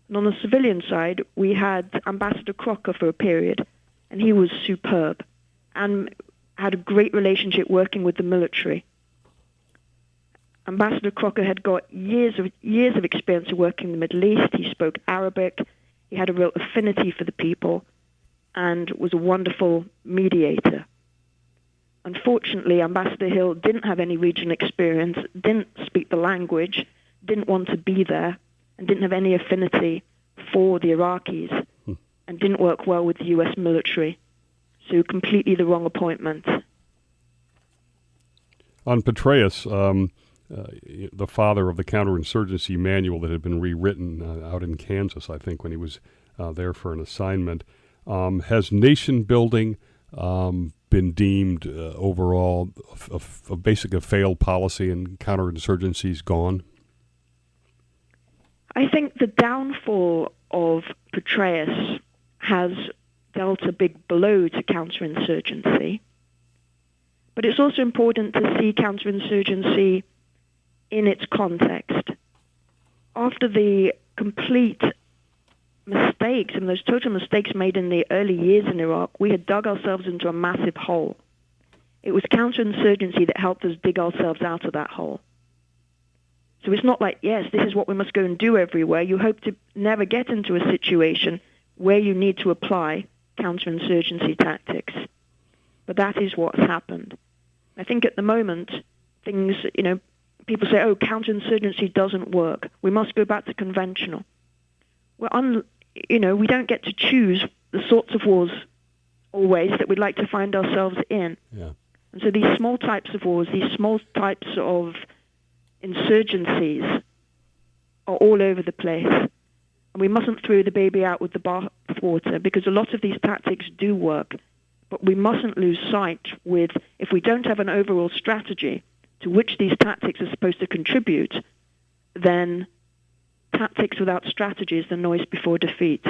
And on the civilian side, we had Ambassador Crocker for a period, and he was superb and had a great relationship working with the military. Ambassador Crocker had got years of experience of working in the Middle East. He spoke Arabic. He had a real affinity for the people and was a wonderful mediator. Unfortunately, Ambassador Hill didn't have any regional experience, didn't speak the language, didn't want to be there, and didn't have any affinity for the Iraqis, and didn't work well with the U.S. military. So completely the wrong appointment. On Petraeus, the father of the counterinsurgency manual that had been rewritten out in Kansas, I think, when he was there for an assignment, has nation building been deemed overall a failed policy and counterinsurgency's gone? I think the downfall of Petraeus has dealt a big blow to counterinsurgency, but it's also important to see counterinsurgency in its context. After the complete mistakes and those total mistakes made in the early years in Iraq, we had dug ourselves into a massive hole. It was counterinsurgency that helped us dig ourselves out of that hole. So it's not like, yes, this is what we must go and do everywhere. You hope to never get into a situation where you need to apply counterinsurgency tactics. But that is what's happened. I think at the moment, things, people say, oh, counterinsurgency doesn't work. We must go back to conventional. We don't get to choose the sorts of wars always that we'd like to find ourselves in. Yeah. And so these small types of wars, these small types of insurgencies are all over the place. And we mustn't throw the baby out with the bathwater, because a lot of these tactics do work. But we mustn't lose sight with, if we don't have an overall strategy to which these tactics are supposed to contribute, then tactics without strategy is the noise before defeat.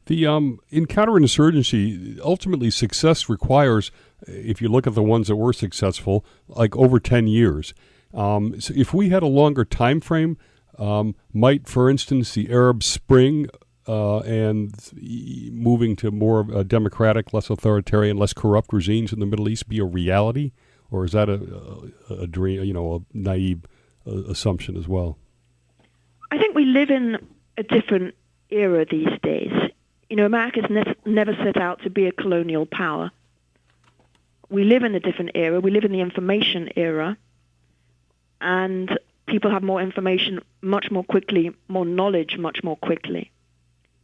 In counterinsurgency, ultimately success requires, if you look at the ones that were successful, like over 10 years. So if we had a longer time frame, might, for instance, the Arab Spring and moving to more democratic, less authoritarian, less corrupt regimes in the Middle East be a reality? Or is that a dream, a naive assumption as well? I think we live in a different era these days. America's never set out to be a colonial power. We live in a different era. We live in the information era. And people have more information much more quickly, more knowledge much more quickly.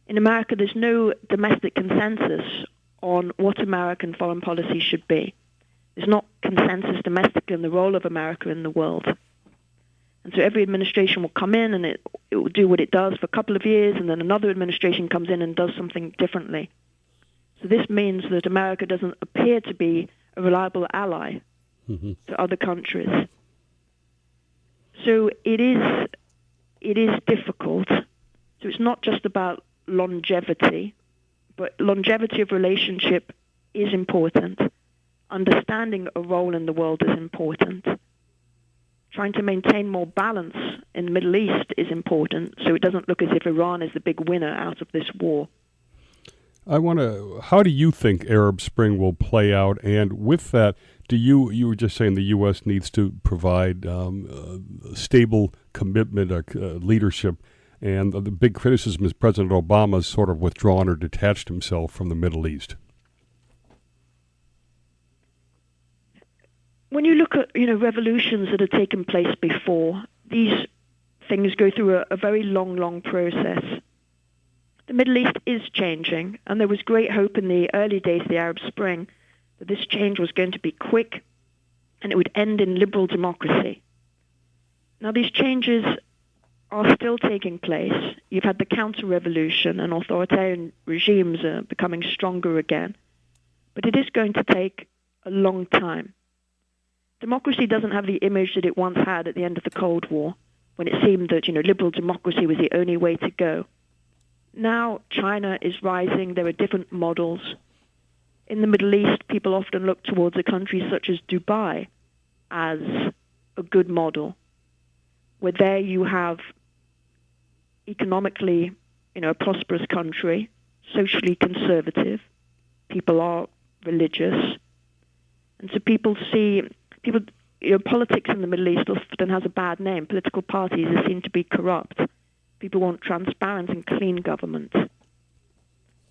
In America, there's no domestic consensus on what American foreign policy should be. There's not consensus domestically on the role of America in the world. And so every administration will come in and it will do what it does for a couple of years, and then another administration comes in and does something differently. So this means that America doesn't appear to be a reliable ally to other countries. So it is difficult. So it's not just about longevity, but longevity of relationship is important. Understanding a role in the world is important. Trying to maintain more balance in the Middle East is important, so it doesn't look as if Iran is the big winner out of this war. How do you think Arab Spring will play out? And with that, you were just saying the U.S. needs to provide stable commitment or leadership, and the big criticism is President Obama's sort of withdrawn or detached himself from the Middle East. When you look at revolutions that have taken place before, these things go through a very long process. The Middle East is changing, and there was great hope in the early days of the Arab Spring that this change was going to be quick and it would end in liberal democracy. Now these changes are still taking place. You've had the counter-revolution and authoritarian regimes are becoming stronger again. But it is going to take a long time. Democracy doesn't have the image that it once had at the end of the Cold War, when it seemed that liberal democracy was the only way to go. Now China is rising. There are different models. In the Middle East, people often look towards a country such as Dubai as a good model, where there you have economically, a prosperous country, socially conservative, people are religious, And so politics in the Middle East often has a bad name. Political parties are seen to be corrupt. People want transparent and clean government.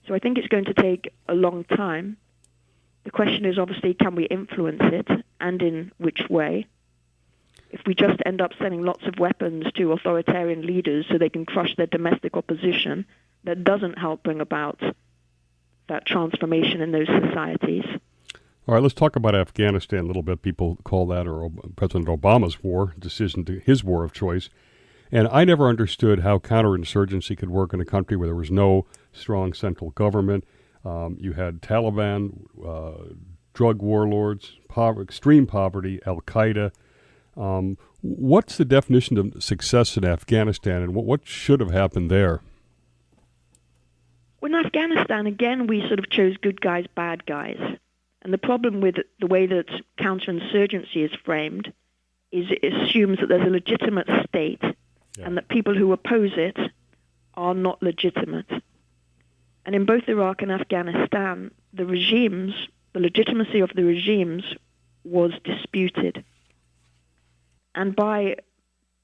So I think it's going to take a long time. The question is obviously, can we influence it, and in which way? If we just end up sending lots of weapons to authoritarian leaders so they can crush their domestic opposition, that doesn't help bring about that transformation in those societies. All right, let's talk about Afghanistan a little bit. People call that, or President Obama's his war of choice. And I never understood how counterinsurgency could work in a country where there was no strong central government. You had Taliban, drug warlords, extreme poverty, Al-Qaeda. What's the definition of success in Afghanistan, and what should have happened there? Well, in Afghanistan, again, we sort of chose good guys, bad guys. And the problem with the way that counterinsurgency is framed is it assumes that there's a legitimate state and that people who oppose it are not legitimate. And in both Iraq and Afghanistan, the legitimacy of the regimes was disputed. And by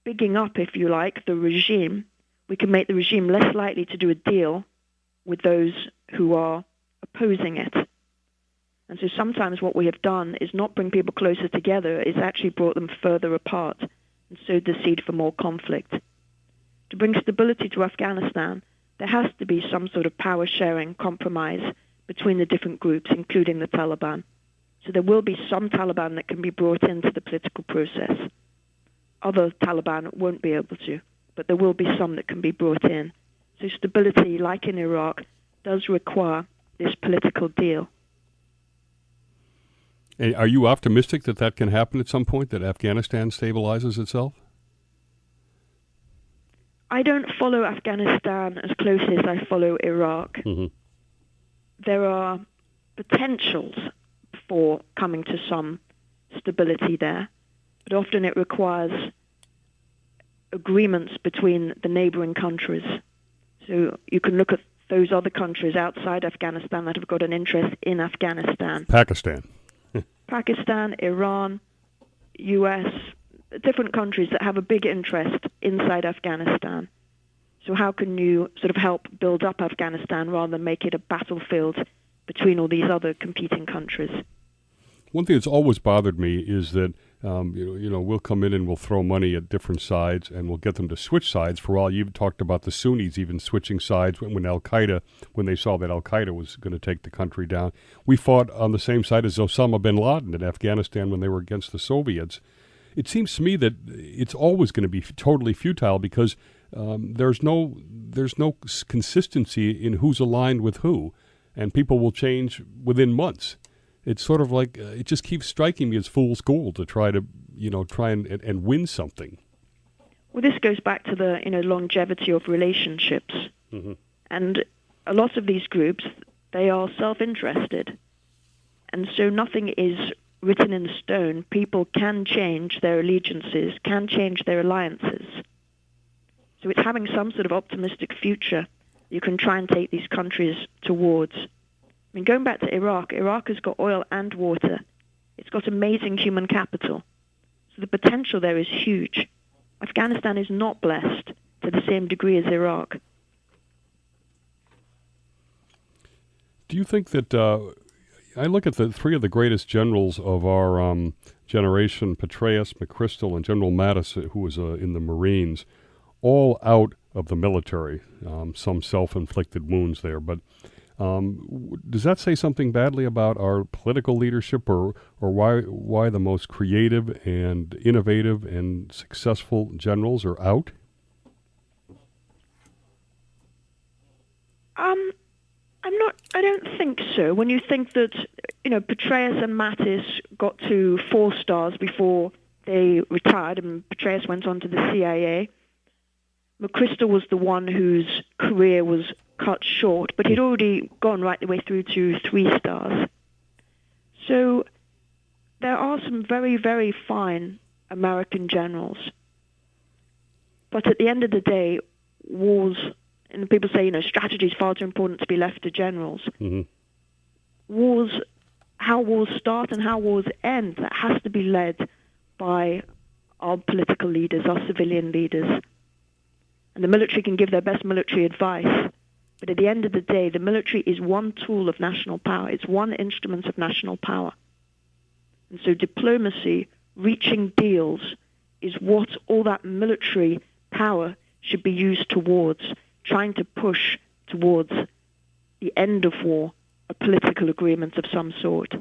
bigging up, if you like, the regime, we can make the regime less likely to do a deal with those who are opposing it. And so sometimes what we have done is not bring people closer together, it's actually brought them further apart and sowed the seed for more conflict. To bring stability to Afghanistan, there has to be some sort of power-sharing compromise between the different groups, including the Taliban. So there will be some Taliban that can be brought into the political process. Other Taliban won't be able to, but there will be some that can be brought in. So stability, like in Iraq, does require this political deal. And are you optimistic that that can happen at some point, that Afghanistan stabilizes itself? I don't follow Afghanistan as closely as I follow Iraq. Mm-hmm. There are potentials for coming to some stability there, but often it requires agreements between the neighboring countries. So you can look at those other countries outside Afghanistan that have got an interest in Afghanistan. Pakistan, Iran, US, different countries that have a big interest inside Afghanistan. So how can you sort of help build up Afghanistan rather than make it a battlefield between all these other competing countries? One thing that's always bothered me is that we'll come in and we'll throw money at different sides and we'll get them to switch sides. For all you've talked about the Sunnis even switching sides when they saw that Al-Qaeda was going to take the country down. We fought on the same side as Osama bin Laden in Afghanistan when they were against the Soviets. It seems to me that it's always going to be totally futile because there's no consistency in who's aligned with who, and people will change within months. It's sort of like it just keeps striking me as fool's gold to try and win something. Well, this goes back to the longevity of relationships, mm-hmm. And a lot of these groups, they are self-interested, and so nothing is written in stone. People can change their allegiances, can change their alliances. So it's having some sort of optimistic future you can try and take these countries towards. I mean, going back to Iraq has got oil and water. It's got amazing human capital. So the potential there is huge. Afghanistan is not blessed to the same degree as Iraq. Do you think that, I look at the three of the greatest generals of our generation, Petraeus, McChrystal, and General Mattis, who was in the Marines, all out of the military, some self-inflicted wounds there, but does that say something badly about our political leadership, or why the most creative and innovative and successful generals are out? I don't think so. When you think that, Petraeus and Mattis got to 4 stars before they retired, and Petraeus went on to the CIA. McChrystal was the one whose career was cut short, but he'd already gone right the way through to 3 stars. So there are some very, very fine American generals. But at the end of the day, wars, and people say, strategy is far too important to be left to generals. Mm-hmm. Wars how wars start and how wars end, that has to be led by our political leaders, our civilian leaders. And the military can give their best military advice, but at the end of the day, the military is one tool of national power. It's one instrument of national power. And so diplomacy, reaching deals, is what all that military power should be used towards, trying to push towards the end of war, a political agreement of some sort.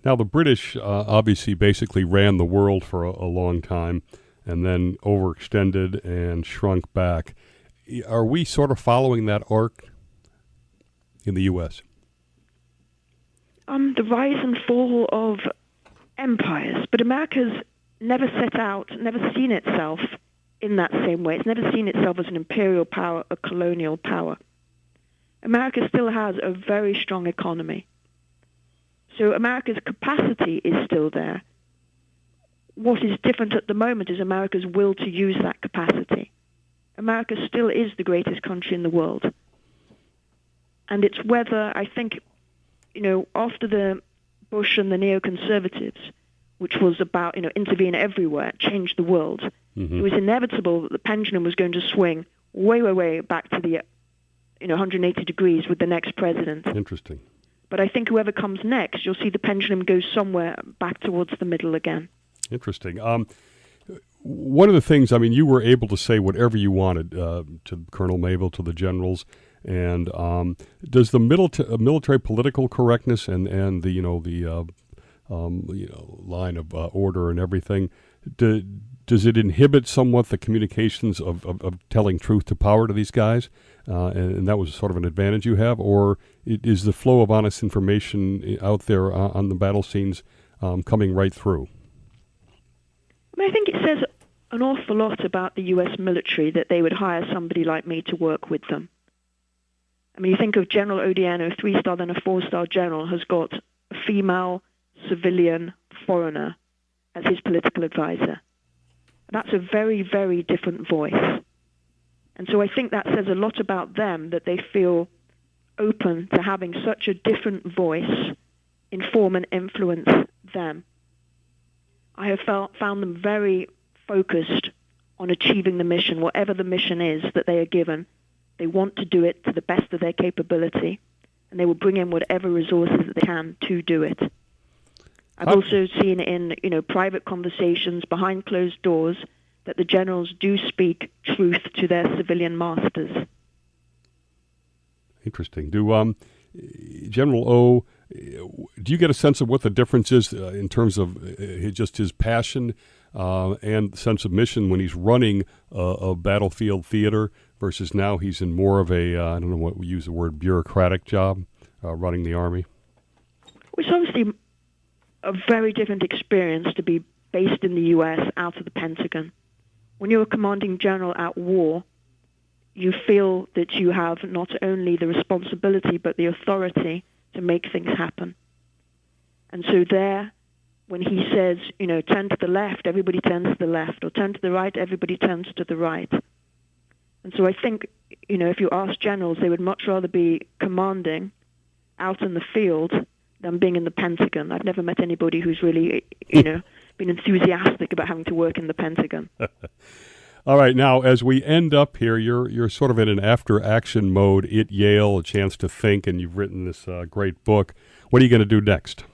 Now, the British obviously basically ran the world for a long time and then overextended and shrunk back. Are we sort of following that arc in the U.S.? The rise and fall of empires, but America's never set out, never seen itself in that same way. It's never seen itself as an imperial power, a colonial power. America still has a very strong economy. So America's capacity is still there. What is different at the moment is America's will to use that capacity. America still is the greatest country in the world. And it's whether, I think, after the Bush and the neoconservatives, which was about, intervene everywhere, change the world, it was inevitable that the pendulum was going to swing way, way, way back to the 180 degrees with the next president. Interesting. But I think whoever comes next, you'll see the pendulum go somewhere back towards the middle again. Interesting. One of the things, you were able to say whatever you wanted to Colonel Mayville, to the generals, and does the military political correctness and the line of order and everything, does it inhibit somewhat the communications of telling truth to power to these guys? And that was sort of an advantage you have? Or is the flow of honest information out there on the battle scenes coming right through? I think it says an awful lot about the U.S. military that they would hire somebody like me to work with them. You think of General Odierno, a 3-star, then a 4-star general, has got a female civilian foreigner as his political advisor. That's a very, very different voice. And so I think that says a lot about them, that they feel open to having such a different voice inform and influence them. I have found them very focused on achieving the mission, whatever the mission is that they are given. They want to do it to the best of their capability, and they will bring in whatever resources that they can to do it. I've also seen in private conversations behind closed doors that the generals do speak truth to their civilian masters. Interesting. Do General O, do you get a sense of what the difference is in terms of just his passion and sense of mission when he's running a battlefield theater versus now he's in more of a, I don't know what we use the word, bureaucratic job, running the Army? It's obviously a very different experience to be based in the U.S. out of the Pentagon. When you're a commanding general at war, you feel that you have not only the responsibility but the authority to make things happen. And so there, when he says, turn to the left, everybody turns to the left, or turn to the right, everybody turns to the right. And so I think, if you ask generals, they would much rather be commanding out in the field than being in the Pentagon. I've never met anybody who's really, been enthusiastic about having to work in the Pentagon. All right, now, as we end up here, you're sort of in an after-action mode at Yale, a chance to think, and you've written this great book. What are you going to do next?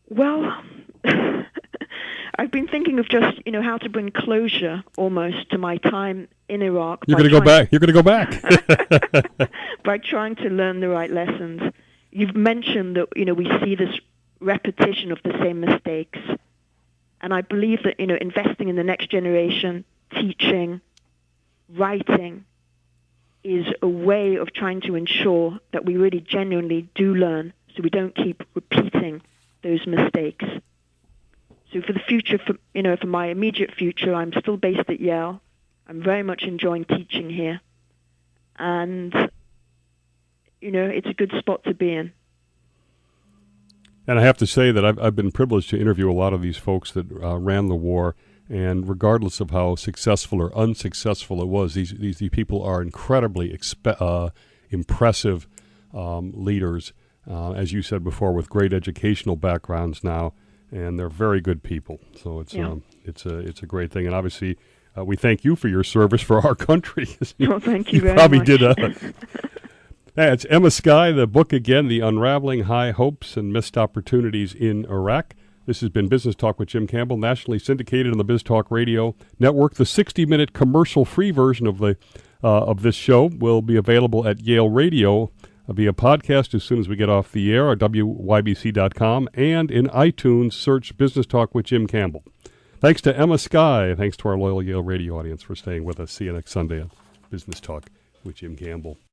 Well, I've been thinking of just, how to bring closure almost to my time in Iraq. You're going to go back. You're going to go back. By trying to learn the right lessons. You've mentioned that, we see this repetition of the same mistakes. And I believe that, investing in the next generation, teaching, writing, is a way of trying to ensure that we really genuinely do learn so we don't keep repeating those mistakes. So for the future, for my immediate future, I'm still based at Yale. I'm very much enjoying teaching here. And, it's a good spot to be in. And I have to say that I've been privileged to interview a lot of these folks that ran the war, and regardless of how successful or unsuccessful it was, these people are incredibly impressive leaders. as you said before, with great educational backgrounds now, and they're very good people. So it's a great thing, and obviously we thank you for your service for our country. Thank you very probably much. It's Emma Skye, the book again, The Unraveling High Hopes and Missed Opportunities in Iraq. This has been Business Talk with Jim Campbell, nationally syndicated on the Biz Talk Radio Network. The 60-minute commercial-free version of this show will be available at Yale Radio via podcast as soon as we get off the air at wybc.com, and in iTunes, search Business Talk with Jim Campbell. Thanks to Emma Skye. Thanks to our loyal Yale Radio audience for staying with us. See you next Sunday on Business Talk with Jim Campbell.